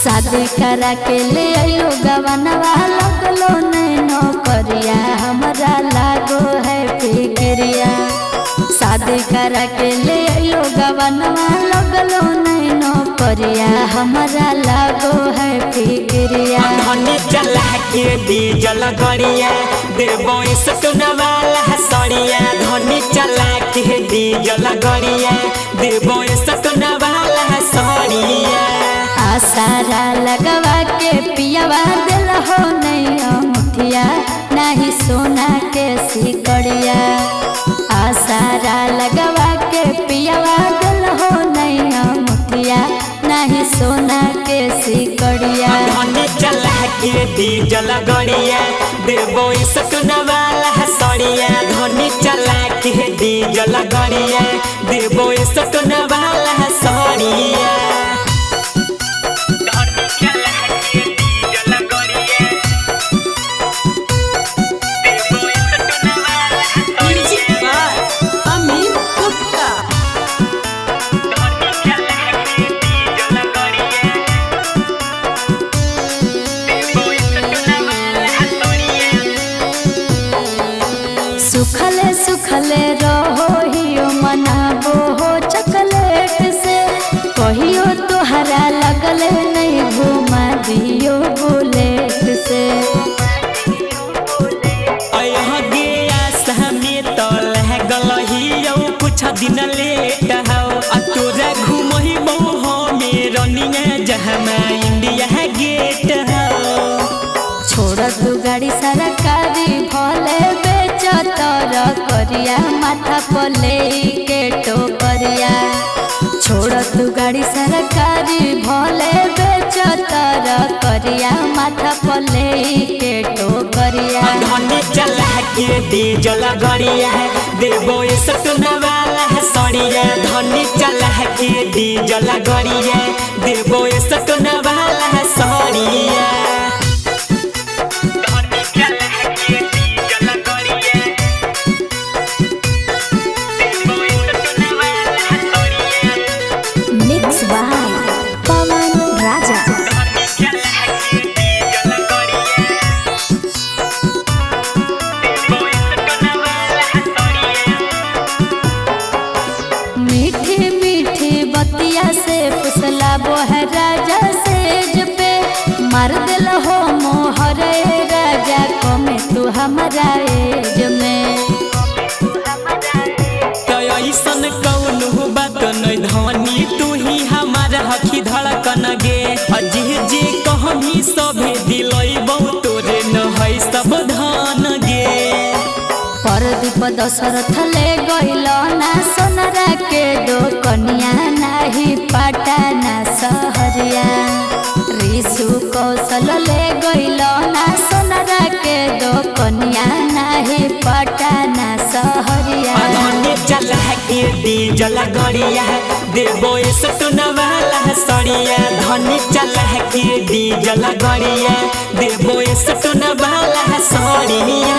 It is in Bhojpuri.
शादी करा के ले आयो गवनवा लगलो नैनो करिया हमरा लागो है फिक्रिया। शादी करा के ले आयो गवनवा लगलो नैनो करिया हमरा लागो है फिक्रिया। धनी चला के डीजल गरिया देबो सटनवा हसड़िया। धनी चला के डीजल गरिया देबो सटनवा हसड़िया। सारा लगवा के पियावा दिल हो नहीं मुठिया नहीं सोना के सिकड़िया। सारा लगवा के पियावा दिल हो नहीं मुठिया नहीं सोना के सिकड़िया। धनी चला के डीजल गरिया देबो सटनवा हसड़िया। धनी चला के डीजल गरिया देबो सटनवा हसड़िया। सुखले सुखले रहो हियो मनाबो हो चॉकलेट से। कहियो तोहरा लगले नहीं घुमा दियो बुलेट से। कुछ दिन लेट हो तोरा घूमही बहु मेरनिया जहाँ इंडिया गेट हो। छोड़ तू गाड़ी सरकारी भले बेचतर करिया माथा पले के टोकरिया। छोड़ तू गाड़ी सरकारी भले बेचतर करिया माथा पले के टोकरिया। धनी चला के डीजल गरिया देबो सटनवा हसड़िया। धनी चला के डीजल गरिया देबो सटनवा हसड़िया। मिक्स बाय पवन राजा। मीठी मीठी बतिया से फुसला बोह राजा सेज पे। मार दिल हो मोहर राजा कमे तू हमारा एज में। ऐसन कौन बात नहीं धनी तू ही हमारा हखी धड़कन गे। जी जी कहमी सभे दिलैबो तोरे न है सब धान गे। परदीप दशरथ ले गइल ना सोनरा के दो कन्या नाही पटना सहरिया। ऋषु कौशल ले गइल ना सोनरा के दो कन्या नाही पटना सहरिया। धनी चला के डीजल गरिया देबो सटनवा हसड़िया। धनी चला के डीजल गरिया देबो सटनवा हसड़िया।